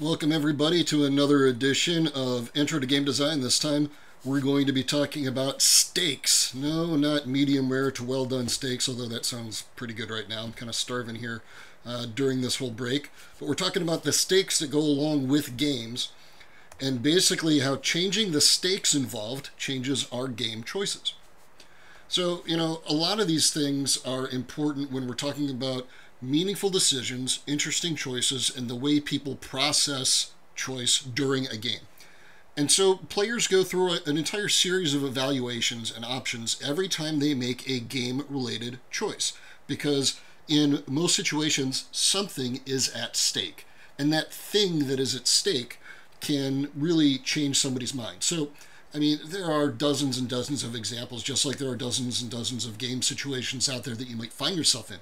Welcome everybody to another edition of Intro to Game Design. This time we're going to be talking about steaks. No, not medium rare to well done steaks, although that sounds pretty good right now. I'm kind of starving here during this whole break. But we're talking about the stakes that go along with games and basically how changing the stakes involved changes our game choices. So, a lot of these things are important when we're talking about meaningful decisions, interesting choices, and the way people process choice during a game. And so players go through an entire series of evaluations and options every time they make a game-related choice, because in most situations, something is at stake. And that thing that is at stake can really change somebody's mind. So, there are dozens and dozens of examples, just like there are dozens and dozens of game situations out there that you might find yourself in.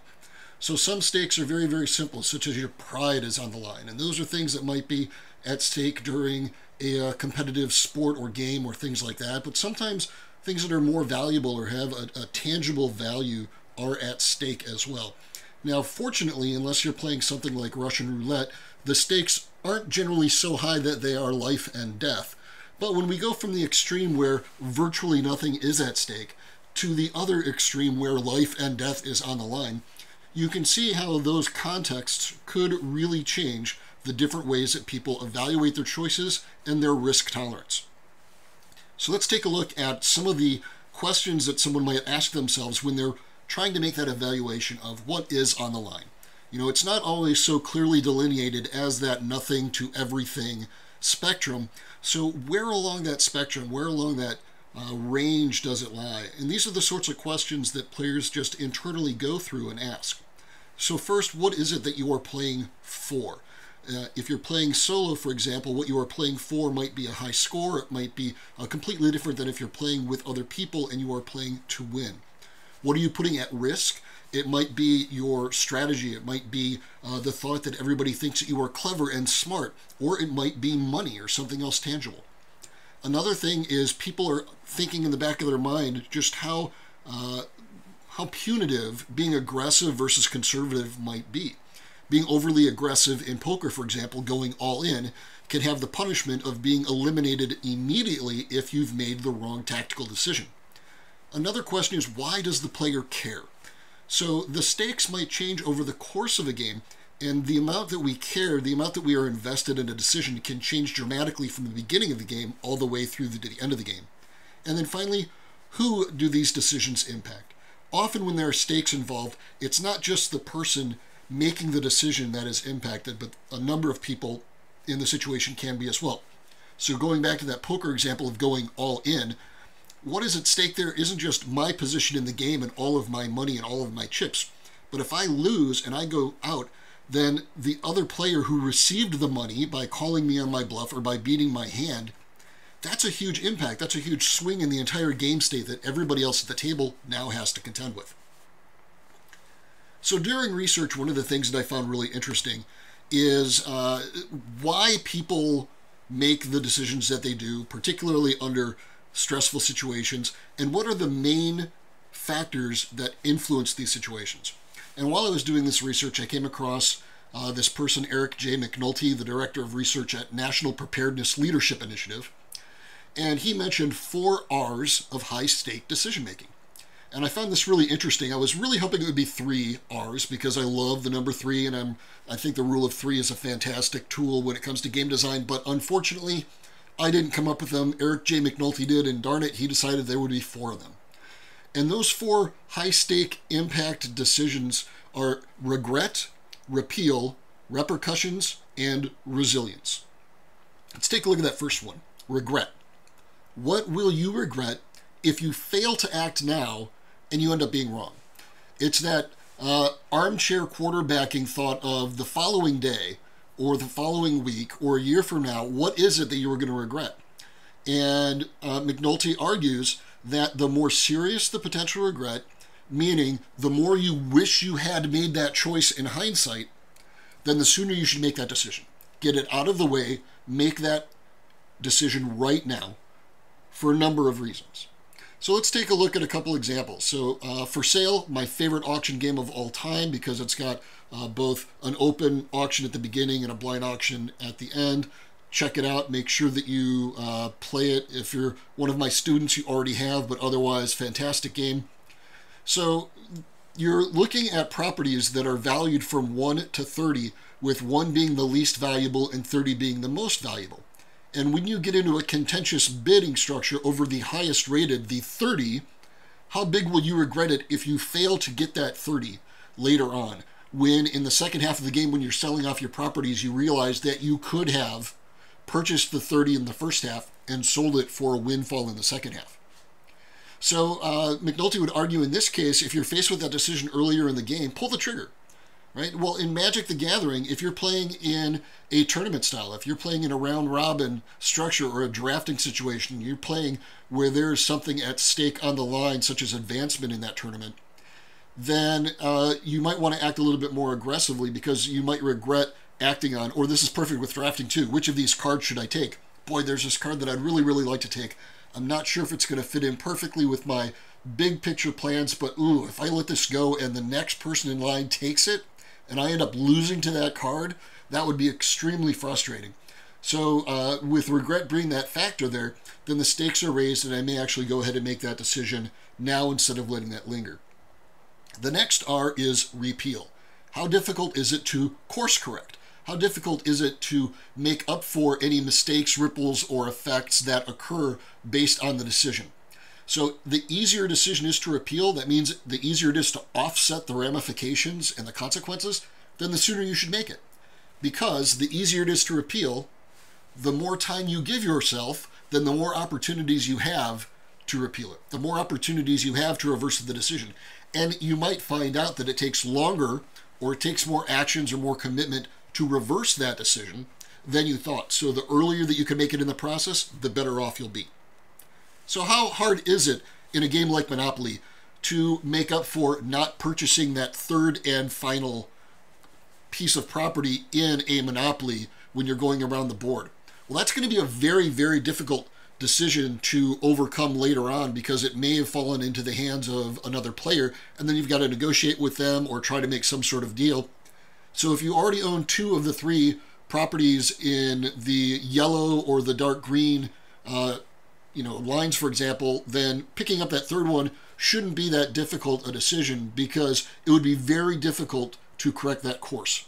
So some stakes are very, very simple, such as your pride is on the line. And those are things that might be at stake during a competitive sport or game or things like that. But sometimes things that are more valuable or have a tangible value are at stake as well. Now, fortunately, unless you're playing something like Russian roulette, the stakes aren't generally so high that they are life and death. But when we go from the extreme where virtually nothing is at stake to the other extreme where life and death is on the line, you can see how those contexts could really change the different ways that people evaluate their choices and their risk tolerance. So let's take a look at some of the questions that someone might ask themselves when they're trying to make that evaluation of what is on the line. It's not always so clearly delineated as that nothing to everything spectrum. So where along that spectrum, where along that range does it lie? And these are the sorts of questions that players just internally go through and ask. So first, what is it that you are playing for? If you're playing solo, for example, what you are playing for might be a high score. It might be completely different than if you're playing with other people and you are playing to win. What are you putting at risk? It might be your strategy. It might be the thought that everybody thinks that you are clever and smart, or it might be money or something else tangible. Another thing is people are thinking in the back of their mind just how punitive being aggressive versus conservative might be. Being overly aggressive in poker, for example, going all in, can have the punishment of being eliminated immediately if you've made the wrong tactical decision. Another question is, why does the player care? So the stakes might change over the course of a game, and the amount that we care, the amount that we are invested in a decision can change dramatically from the beginning of the game all the way through to the end of the game. And then finally, who do these decisions impact? Often when there are stakes involved, it's not just the person making the decision that is impacted, but a number of people in the situation can be as well. So going back to that poker example of going all in, what is at stake there isn't just my position in the game and all of my money and all of my chips. But if I lose and I go out, then the other player who received the money by calling me on my bluff or by beating my hand, that's a huge impact. That's a huge swing in the entire game state that everybody else at the table now has to contend with. So during research, one of the things that I found really interesting is why people make the decisions that they do, particularly under stressful situations, and what are the main factors that influence these situations. And while I was doing this research, I came across this person, Eric J. McNulty, the Director of Research at National Preparedness Leadership Initiative, and he mentioned 4 R's of high-stake decision-making. And I found this really interesting. I was really hoping it would be 3 R's because I love the number 3, and I think the rule of 3 is a fantastic tool when it comes to game design, but unfortunately, I didn't come up with them. Eric J. McNulty did, and darn it, he decided there would be 4 of them. And those 4 high-stake impact decisions are regret, repeal, repercussions, and resilience. Let's take a look at that first one, regret. What will you regret if you fail to act now and you end up being wrong? It's that armchair quarterbacking thought of the following day or the following week or a year from now, what is it that you are going to regret? And McNulty argues that the more serious the potential regret, meaning the more you wish you had made that choice in hindsight, then the sooner you should make that decision. Get it out of the way, make that decision right now for a number of reasons. So let's take a look at a couple examples. So For Sale, my favorite auction game of all time because it's got both an open auction at the beginning and a blind auction at the end. Check it out. Make sure that you play it. If you're one of my students, you already have, but otherwise, fantastic game. So you're looking at properties that are valued from 1 to 30, with 1 being the least valuable and 30 being the most valuable. And when you get into a contentious bidding structure over the highest rated, the 30, how big will you regret it if you fail to get that 30 later on? When in the second half of the game, when you're selling off your properties, you realize that you could have purchased the 30 in the first half and sold it for a windfall in the second half. So McNulty would argue in this case, if you're faced with that decision earlier in the game, pull the trigger, right? Well, in Magic the Gathering, if you're playing in a tournament style, if you're playing in a round-robin structure or a drafting situation, you're playing where there's something at stake on the line, such as advancement in that tournament, then you might want to act a little bit more aggressively, because you might regret acting on, or this is perfect with drafting too, which of these cards should I take? Boy, there's this card that I'd really, really like to take. I'm not sure if it's going to fit in perfectly with my big picture plans, but ooh, if I let this go and the next person in line takes it and I end up losing to that card, that would be extremely frustrating. So with regret being that factor there, then the stakes are raised and I may actually go ahead and make that decision now instead of letting that linger. The next R is repeal. How difficult is it to course correct? How difficult is it to make up for any mistakes, ripples, or effects that occur based on the decision? So the easier a decision is to repeal, that means the easier it is to offset the ramifications and the consequences, then the sooner you should make it. Because the easier it is to repeal, the more time you give yourself, then the more opportunities you have to repeal it. The more opportunities you have to reverse the decision. And you might find out that it takes longer, or it takes more actions or more commitment to reverse that decision than you thought. So the earlier that you can make it in the process, the better off you'll be. So how hard is it in a game like Monopoly to make up for not purchasing that third and final piece of property in a Monopoly when you're going around the board? Well, that's going to be a very, very difficult decision to overcome later on, because it may have fallen into the hands of another player, and then you've got to negotiate with them or try to make some sort of deal. So if you already own 2 of the 3 properties in the yellow or the dark green lines, for example, then picking up that third one shouldn't be that difficult a decision, because it would be very difficult to correct that course.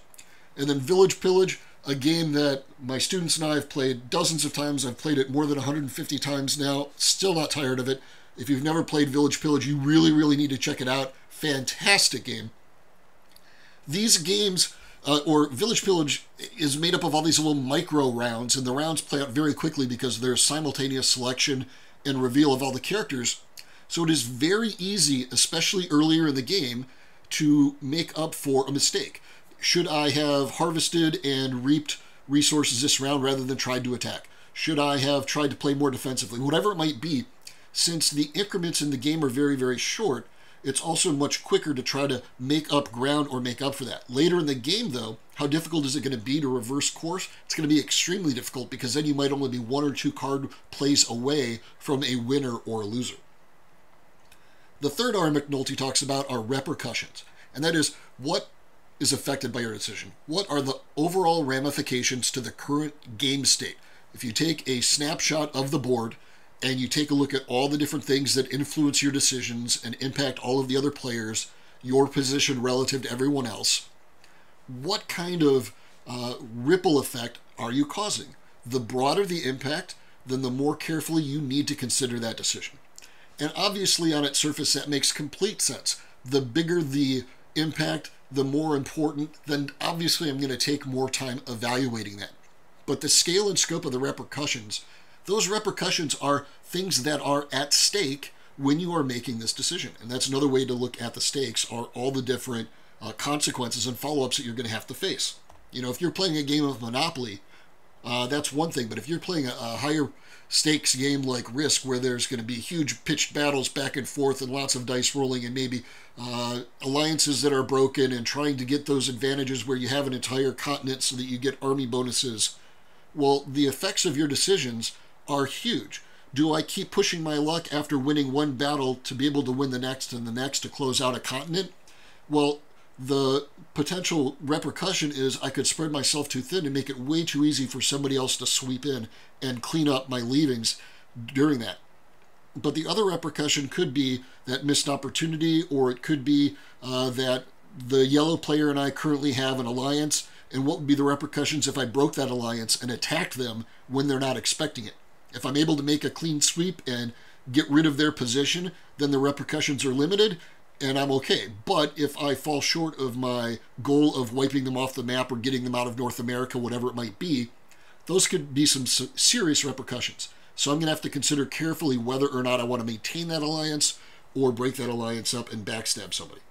And then Village Pillage, a game that my students and I have played dozens of times. I've played it more than 150 times now, still not tired of it. If you've never played Village Pillage, you really, really need to check it out. Fantastic game. These games, or Village Pillage, is made up of all these little micro rounds, and the rounds play out very quickly because there's simultaneous selection and reveal of all the characters. So it is very easy, especially earlier in the game, to make up for a mistake. Should I have harvested and reaped resources this round rather than tried to attack? Should I have tried to play more defensively? Whatever it might be, since the increments in the game are very, very short, it's also much quicker to try to make up ground or make up for that. Later in the game, though, how difficult is it going to be to reverse course? It's going to be extremely difficult, because then you might only be 1 or 2 card plays away from a winner or a loser. The third R McNulty talks about are repercussions, and that is what is affected by your decision. What are the overall ramifications to the current game state? If you take a snapshot of the board and you take a look at all the different things that influence your decisions and impact all of the other players, your position relative to everyone else, what kind of ripple effect are you causing? The broader the impact, then the more carefully you need to consider that decision. And obviously on its surface that makes complete sense. The bigger the impact, the more important, then obviously I'm going to take more time evaluating that. But the scale and scope of the repercussions, those repercussions are things that are at stake when you are making this decision. And that's another way to look at the stakes, are all the different consequences and follow-ups that you're going to have to face. You know, if you're playing a game of Monopoly, that's one thing. But if you're playing a higher stakes game like Risk, where there's going to be huge pitched battles back and forth and lots of dice rolling and maybe alliances that are broken and trying to get those advantages where you have an entire continent so that you get army bonuses, well, the effects of your decisions are huge. Do I keep pushing my luck after winning one battle to be able to win the next and the next to close out a continent? Well, the potential repercussion is I could spread myself too thin and make it way too easy for somebody else to sweep in and clean up my leavings during that. But the other repercussion could be that missed opportunity, or it could be that the yellow player and I currently have an alliance, and what would be the repercussions if I broke that alliance and attacked them when they're not expecting it. If I'm able to make a clean sweep and get rid of their position, then the repercussions are limited, and I'm okay. But if I fall short of my goal of wiping them off the map or getting them out of North America, whatever it might be, those could be some serious repercussions. So I'm going to have to consider carefully whether or not I want to maintain that alliance or break that alliance up and backstab somebody.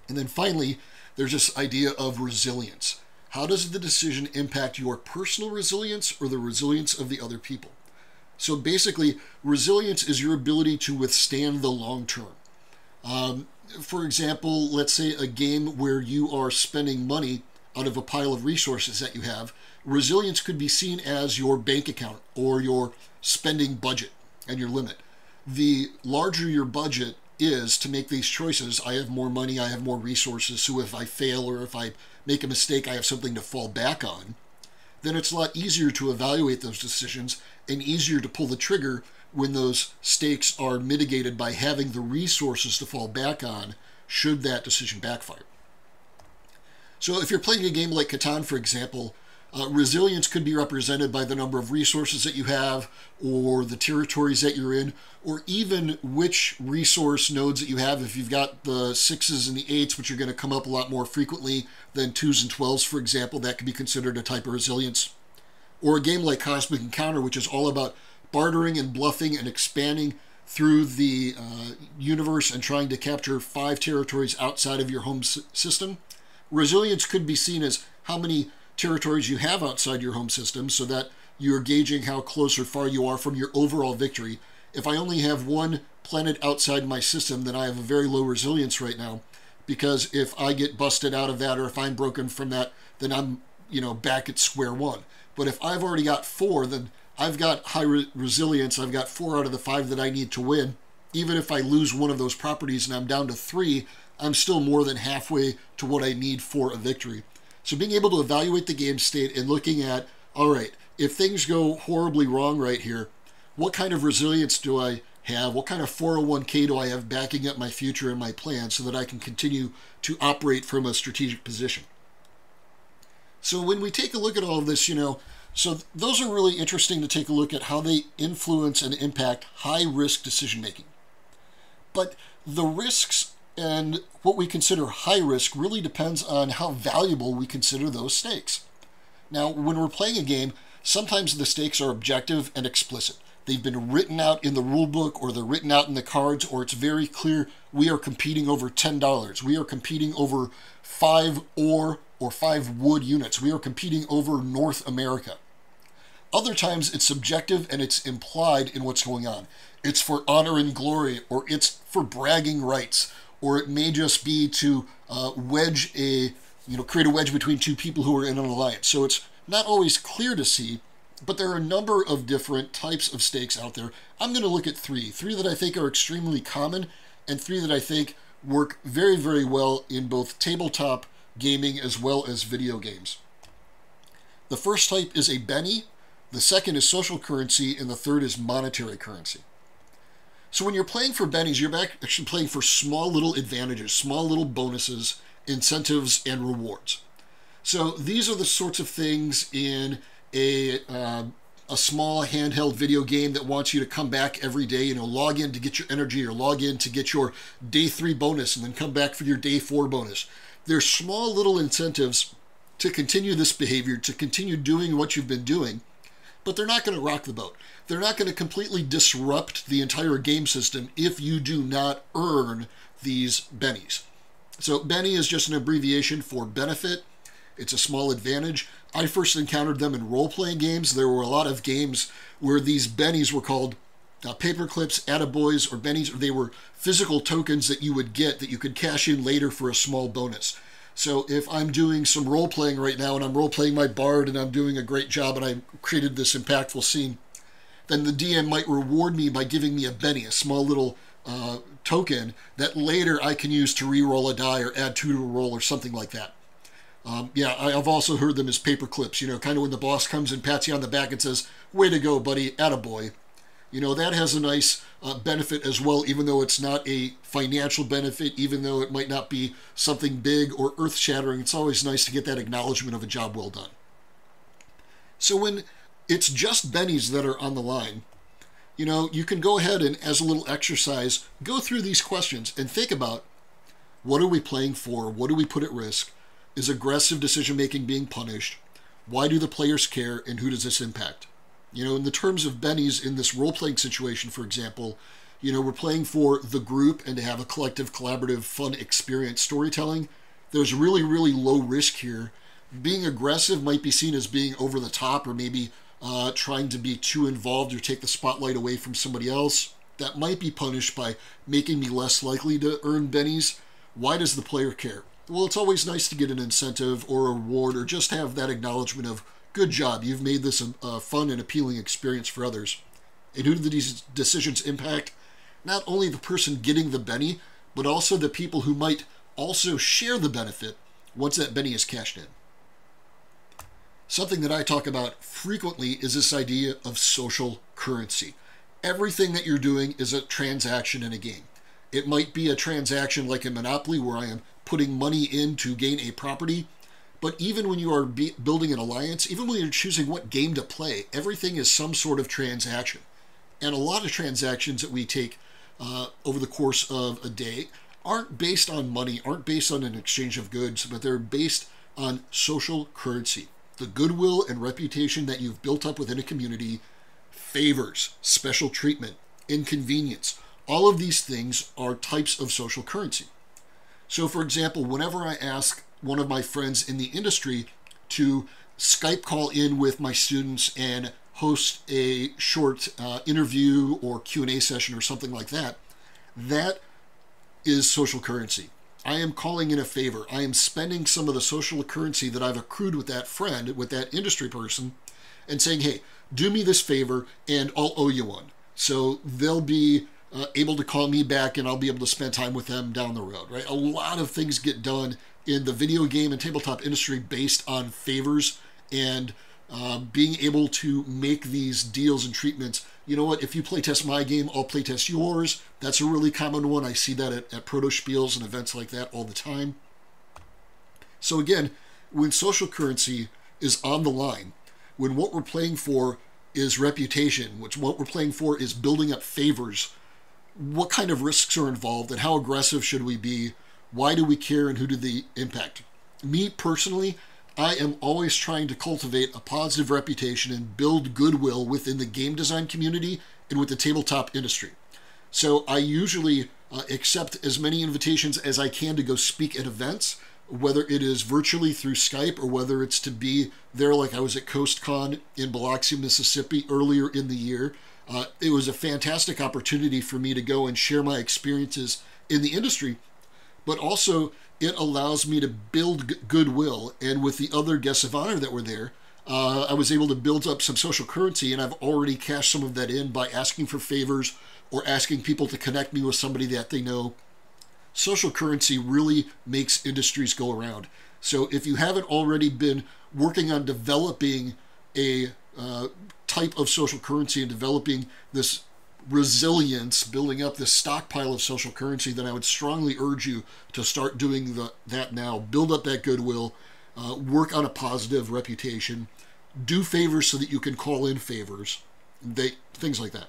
And then finally, there's this idea of resilience. How does the decision impact your personal resilience or the resilience of the other people? So basically, resilience is your ability to withstand the long term. For example, let's say a game where you are spending money out of a pile of resources that you have. Resilience could be seen as your bank account or your spending budget and your limit. The larger your budget is to make these choices, I have more money, I have more resources, so if I fail or if I make a mistake, I have something to fall back on, then it's a lot easier to evaluate those decisions and easier to pull the trigger when those stakes are mitigated by having the resources to fall back on should that decision backfire. So if you're playing a game like Catan, for example, resilience could be represented by the number of resources that you have, or the territories that you're in, or even which resource nodes that you have. If you've got the 6s and the 8s, which are going to come up a lot more frequently than 2s and 12s, for example, that could be considered a type of resilience. Or a game like Cosmic Encounter, which is all about bartering and bluffing and expanding through the universe and trying to capture 5 territories outside of your home system. Resilience could be seen as how many territories you have outside your home system, so that you're gauging how close or far you are from your overall victory. If I only have 1 planet outside my system, then I have a very low resilience right now, because if I get busted out of that or if I'm broken from that, then I'm back at square one. But if I've already got 4, then I've got high resilience. I've got 4 out of the 5 that I need to win. Even if I lose one of those properties and I'm down to 3, I'm still more than halfway to what I need for a victory. So being able to evaluate the game state and looking at, all right, if things go horribly wrong right here, what kind of resilience do I have? What kind of 401k do I have backing up my future and my plan so that I can continue to operate from a strategic position? So when we take a look at all of this, so those are really interesting to take a look at how they influence and impact high-risk decision-making. But the risks and what we consider high risk really depends on how valuable we consider those stakes. Now, when we're playing a game, sometimes the stakes are objective and explicit. They've been written out in the rule book, or they're written out in the cards, or it's very clear we are competing over $10. We are competing over 5 ore or 5 wood units. We are competing over North America. Other times it's subjective and it's implied in what's going on. It's for honor and glory, or it's for bragging rights, or it may just be to create a wedge between 2 people who are in an alliance. So it's not always clear to see, but there are a number of different types of stakes out there. I'm going to look at 3 that I think are extremely common, and 3 that I think work very, very well in both tabletop gaming as well as video games. The first type is a Benny, the second is social currency, and the third is monetary currency. So when you're playing for bennies, you're actually playing for small little advantages, small little bonuses, incentives, and rewards. So these are the sorts of things in a small handheld video game that wants you to come back every day, log in to get your energy, or log in to get your day 3 bonus and then come back for your day 4 bonus. They're small little incentives to continue this behavior, to continue doing what you've been doing, but they're not going to rock the boat. They're not going to completely disrupt the entire game system if you do not earn these bennies. So Benny is just an abbreviation for benefit. It's a small advantage. I first encountered them in role-playing games. There were a lot of games where these bennies were called paper clips, attaboys, or bennies, or they were physical tokens that you would get that you could cash in later for a small bonus. So if I'm doing some role-playing right now and I'm role-playing my bard and I'm doing a great job and I created this impactful scene, then the DM might reward me by giving me a benny, a small little token that later I can use to re-roll a die or add 2 to a roll or something like that. Yeah, I've also heard them as paper clips, kind of when the boss comes and pats you on the back and says, way to go, buddy, attaboy. That has a nice benefit as well, even though it's not a financial benefit, even though it might not be something big or earth-shattering. It's always nice to get that acknowledgement of a job well done. So when it's just bennies that are on the line, you can go ahead and, as a little exercise, go through these questions and think about, what are we playing for? What do we put at risk? Is aggressive decision-making being punished? Why do the players care, and who does this impact? In the terms of bennies in this role-playing situation, for example, we're playing for the group and to have a collective, collaborative, fun experience storytelling. There's really, really low risk here. Being aggressive might be seen as being over the top, or maybe trying to be too involved or take the spotlight away from somebody else. That might be punished by making me less likely to earn bennies. Why does the player care? Well, it's always nice to get an incentive or a reward, or just have that acknowledgement of, good job, you've made this a fun and appealing experience for others. And who do these decisions impact? Not only the person getting the benny, but also the people who might also share the benefit once that benny is cashed in. Something that I talk about frequently is this idea of social currency. Everything that you're doing is a transaction in a game. It might be a transaction like in Monopoly, where I am putting money in to gain a property. But even when you are building an alliance, even when you're choosing what game to play, everything is some sort of transaction. And a lot of transactions that we take over the course of a day aren't based on money, aren't based on an exchange of goods, but they're based on social currency. The goodwill and reputation that you've built up within a community, favors, special treatment, inconvenience. All of these things are types of social currency. So, for example, whenever I ask one of my friends in the industry to Skype call in with my students and host a short interview or Q&A session or something like that, that is social currency. I am calling in a favor. I am spending some of the social currency that I've accrued with that friend, with that industry person, and saying, hey, do me this favor and I'll owe you one. So they'll be able to call me back and I'll be able to spend time with them down the road, right? A lot of things get done in the video game and tabletop industry based on favors and being able to make these deals and treatments. You know what, if you playtest my game, I'll playtest yours. That's a really common one. I see that at proto spiels and events like that all the time. So again, when social currency is on the line, when what we're playing for is reputation, which what we're playing for is building up favors, what kind of risks are involved and how aggressive should we be? Why do we care and who do they impact? Me personally, I am always trying to cultivate a positive reputation and build goodwill within the game design community and with the tabletop industry. So I usually accept as many invitations as I can to go speak at events, whether it is virtually through Skype or whether it's to be there, like I was at CoastCon in Biloxi, Mississippi earlier in the year. It was a fantastic opportunity for me to go and share my experiences in the industry, but also it allows me to build goodwill. And with the other guests of honor that were there, I was able to build up some social currency, and I've already cashed some of that in by asking for favors or asking people to connect me with somebody that they know. Social currency really makes industries go around. So if you haven't already been working on developing a type of social currency and developing this resilience, building up this stockpile of social currency, then I would strongly urge you to start doing that now. Build up that goodwill, work on a positive reputation, do favors so that you can call in favors, things like that.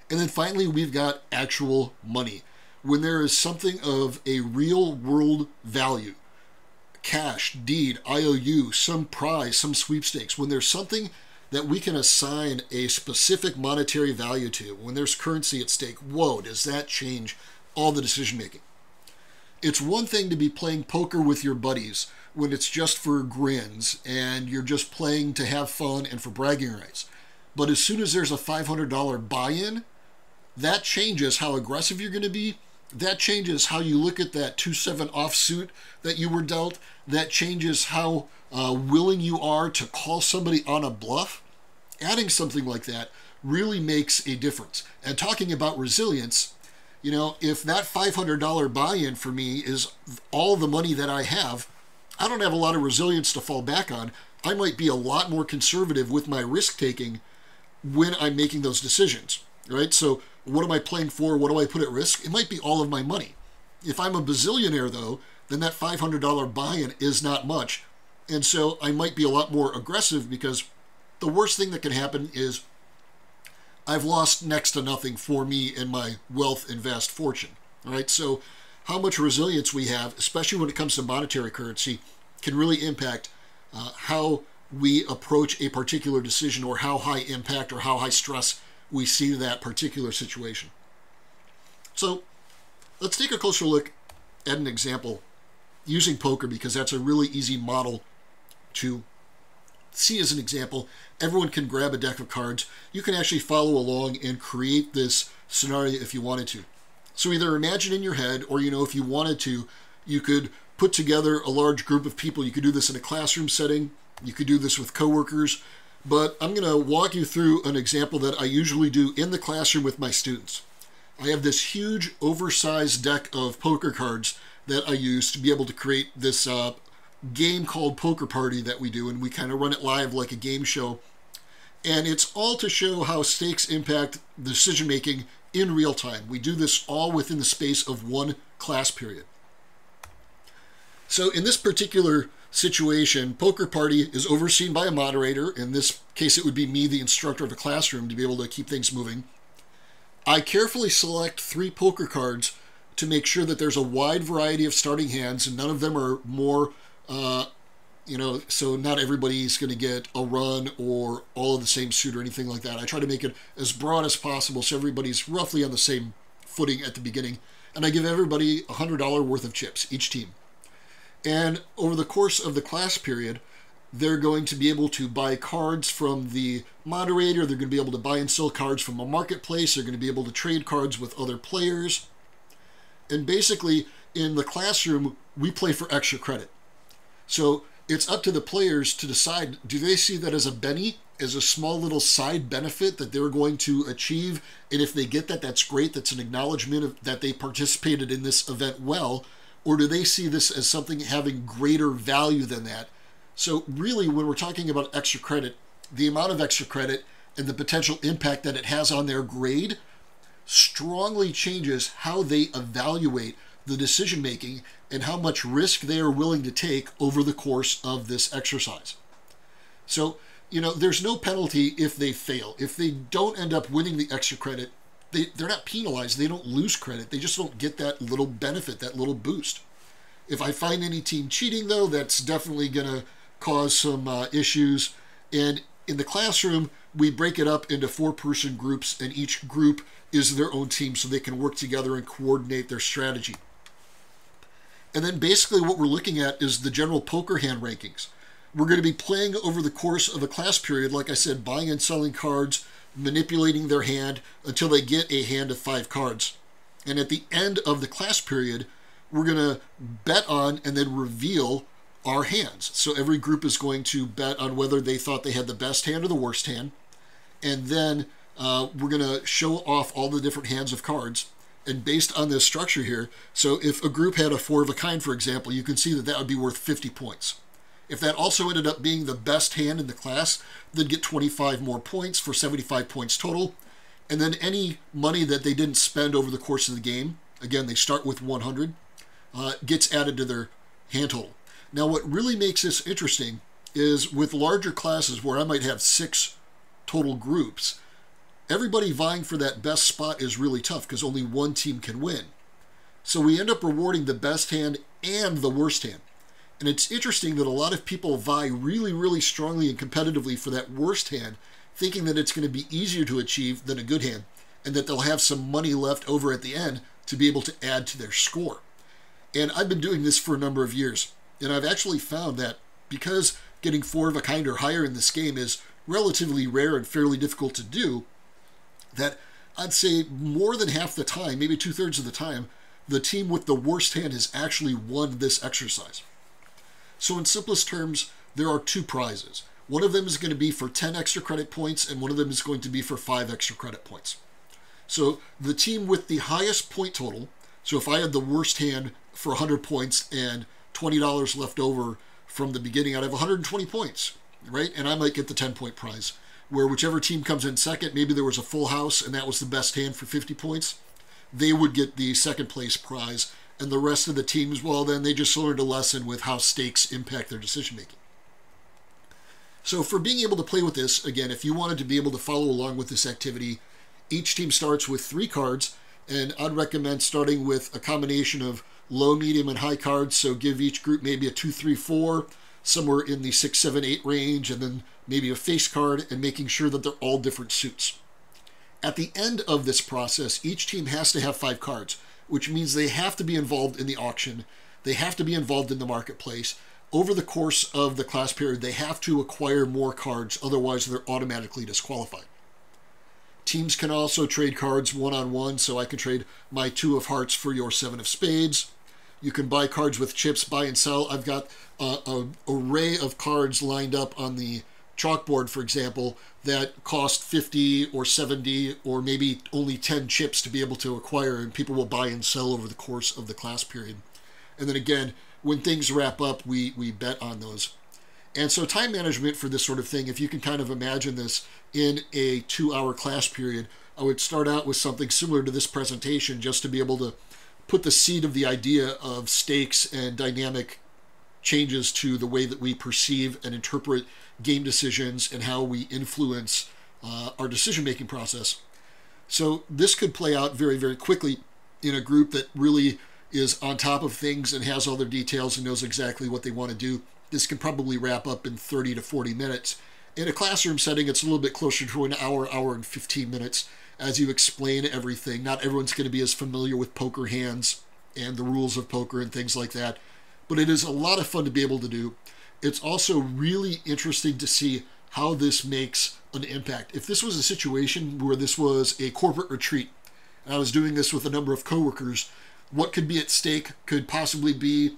And then finally, we've got actual money. When there is something of a real world value, cash, deed, IOU, some prize, some sweepstakes, when there's something that we can assign a specific monetary value to, when there's currency at stake, whoa, does that change all the decision making? It's one thing to be playing poker with your buddies when it's just for grins and you're just playing to have fun and for bragging rights. But as soon as there's a $500 buy-in, that changes how aggressive you're going to be. That changes how you look at that 2-7 offsuit that you were dealt. That changes how willing you are to call somebody on a bluff. Adding something like that really makes a difference. And talking about resilience, if that $500 buy-in for me is all the money that I have, I don't have a lot of resilience to fall back on. I might be a lot more conservative with my risk-taking when I'm making those decisions, right? So what am I playing for? What do I put at risk? It might be all of my money. If I'm a bazillionaire, though, then that $500 buy-in is not much. And so I might be a lot more aggressive, because the worst thing that can happen is I've lost next to nothing for me and my wealth and vast fortune, all right? So how much resilience we have, especially when it comes to monetary currency, can really impact how we approach a particular decision, or how high impact or how high stress we see that particular situation. So let's take a closer look at an example using poker, because that's a really easy model to see as an example. Everyone can grab a deck of cards. You can actually follow along and create this scenario if you wanted to. So either imagine in your head, or if you wanted to, you could put together a large group of people. You could do this in a classroom setting. You could do this with coworkers. But I'm going to walk you through an example that I usually do in the classroom with my students. I have this huge oversized deck of poker cards that I use to be able to create this game called Poker Party that we do, and we kind of run it live like a game show. And it's all to show how stakes impact decision making in real time. We do this all within the space of one class period. So in this particular situation, Poker Party is overseen by a moderator. In this case, it would be me, the instructor of a classroom, to be able to keep things moving. I carefully select 3 poker cards to make sure that there's a wide variety of starting hands, and none of them are more, so not everybody's going to get a run or all of the same suit or anything like that. I try to make it as broad as possible so everybody's roughly on the same footing at the beginning. And I give everybody $100 worth of chips, each team. And over the course of the class period, they're going to be able to buy cards from the moderator. They're going to be able to buy and sell cards from a marketplace. They're going to be able to trade cards with other players. And basically, in the classroom, we play for extra credit. So it's up to the players to decide, do they see that as a Benny, as a small little side benefit that they're going to achieve? And if they get that, that's great. That's an acknowledgement of that they participated in this event well. Or do they see this as something having greater value than that? So really, when we're talking about extra credit, the amount of extra credit and the potential impact that it has on their grade strongly changes how they evaluate the decision making and how much risk they are willing to take over the course of this exercise. So, there's no penalty if they fail. If they don't end up winning the extra credit, they're not penalized. They don't lose credit. They just don't get that little benefit, that little boost. If I find any team cheating, though, that's definitely going to cause some issues. And in the classroom, we break it up into 4-person groups, and each group is their own team so they can work together and coordinate their strategy. And then basically what we're looking at is the general poker hand rankings. We're going to be playing over the course of a class period, like I said, buying and selling cards, manipulating their hand until they get a hand of 5 cards. And at the end of the class period, we're going to bet on and then reveal our hands. So every group is going to bet on whether they thought they had the best hand or the worst hand. And then we're going to show off all the different hands of cards. And based on this structure here, so if a group had a 4 of a kind, for example, you can see that that would be worth 50 points. If that also ended up being the best hand in the class, they'd get 25 more points for 75 points total. And then any money that they didn't spend over the course of the game, again, they start with 100, gets added to their hand total. Now, what really makes this interesting is with larger classes where I might have 6 total groups, everybody vying for that best spot is really tough because only one team can win. So we end up rewarding the best hand and the worst hand. And it's interesting that a lot of people vie really, really strongly and competitively for that worst hand, thinking that it's going to be easier to achieve than a good hand, and that they'll have some money left over at the end to be able to add to their score. And I've been doing this for a number of years, and I've actually found that because getting 4 of a kind or higher in this game is relatively rare and fairly difficult to do, that I'd say more than half the time, maybe 2/3 of the time, the team with the worst hand has actually won this exercise. So in simplest terms, there are 2 prizes. One of them is going to be for 10 extra credit points, and one of them is going to be for 5 extra credit points. So the team with the highest point total, so if I had the worst hand for 100 points and $20 left over from the beginning, I'd have 120 points, right? And I might get the 10-point prize. Where whichever team comes in second, maybe there was a full house and that was the best hand for 50 points, they would get the second place prize. And the rest of the teams, well, then they just learned a lesson with how stakes impact their decision making. So for being able to play with this, again, if you wanted to be able to follow along with this activity, each team starts with 3 cards, and I'd recommend starting with a combination of low, medium, and high cards. So give each group maybe a 2, 3, 4, somewhere in the 6, 7, 8 range, and then maybe a face card, and making sure that they're all different suits. At the end of this process, each team has to have 5 cards, which means they have to be involved in the auction. They have to be involved in the marketplace. Over the course of the class period, they have to acquire more cards, otherwise they're automatically disqualified. Teams can also trade cards one-on-one, so I can trade my 2 of hearts for your 7 of spades. You can buy cards with chips, buy and sell. I've got an array of cards lined up on the chalkboard, for example, that cost 50 or 70 or maybe only 10 chips to be able to acquire, and people will buy and sell over the course of the class period. And then again, when things wrap up, we bet on those. And so time management for this sort of thing, if you can kind of imagine this in a 2-hour class period, I would start out with something similar to this presentation just to be able to put the seed of the idea of stakes and dynamic changes to the way that we perceive and interpret game decisions and how we influence our decision-making process. So this could play out very, very quickly in a group that really is on top of things and has all their details and knows exactly what they want to do. This can probably wrap up in 30 to 40 minutes. In a classroom setting, it's a little bit closer to an hour, hour and 15 minutes as you explain everything. Not everyone's going to be as familiar with poker hands and the rules of poker and things like that, but it is a lot of fun to be able to do. It's also really interesting to see how this makes an impact. If this was a situation where this was a corporate retreat, and I was doing this with a number of coworkers, what could be at stake could possibly be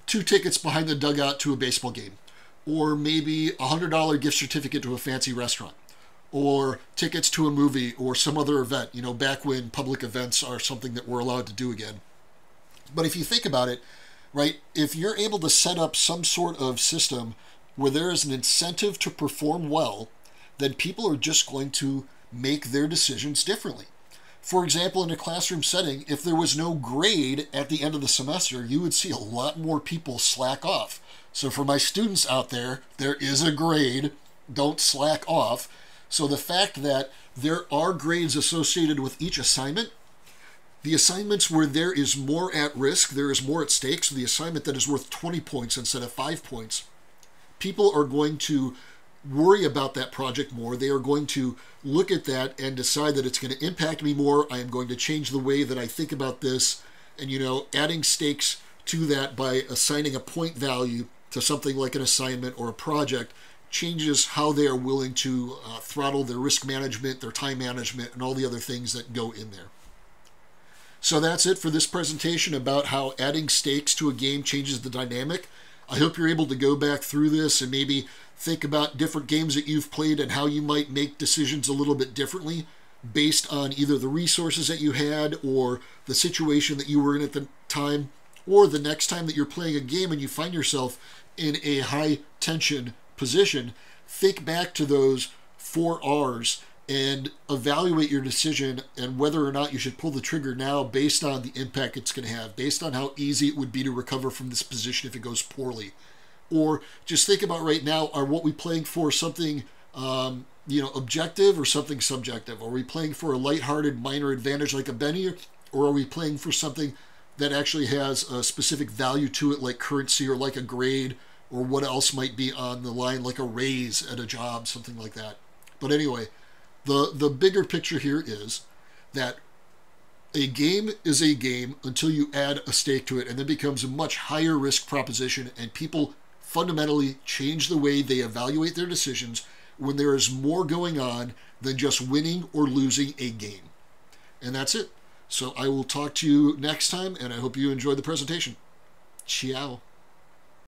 2 tickets behind the dugout to a baseball game, or maybe a $100 gift certificate to a fancy restaurant, or tickets to a movie or some other event, back when public events are something that we're allowed to do again. But if you think about it, right, if you're able to set up some sort of system where there is an incentive to perform well, then people are just going to make their decisions differently. For example, in a classroom setting, if there was no grade at the end of the semester, you would see a lot more people slack off. So for my students out there, there is a grade. Don't slack off. So the fact that there are grades associated with each assignment, the assignments where there is more at risk, there is more at stake, so the assignment that is worth 20 points instead of 5 points, people are going to worry about that project more. They are going to look at that and decide that it's going to impact me more. I am going to change the way that I think about this. And, adding stakes to that by assigning a point value to something like an assignment or a project changes how they are willing to throttle their risk management, their time management, and all the other things that go in there. So that's it for this presentation about how adding stakes to a game changes the dynamic. I hope you're able to go back through this and maybe think about different games that you've played and how you might make decisions a little bit differently based on either the resources that you had or the situation that you were in at the time, or the next time that you're playing a game and you find yourself in a high tension position. Think back to those 4 R's and evaluate your decision and whether or not you should pull the trigger now based on the impact it's going to have, based on how easy it would be to recover from this position if it goes poorly. Or just think about right now, are what we playing for something objective or something subjective? Are we playing for a lighthearted minor advantage like a Benny, or are we playing for something that actually has a specific value to it, like currency or like a grade, or what else might be on the line, like a raise at a job, something like that? But anyway, the bigger picture here is that a game is a game until you add a stake to it, and then becomes a much higher risk proposition, and people fundamentally change the way they evaluate their decisions when there is more going on than just winning or losing a game. And that's it. So I will talk to you next time, and I hope you enjoyed the presentation. Ciao.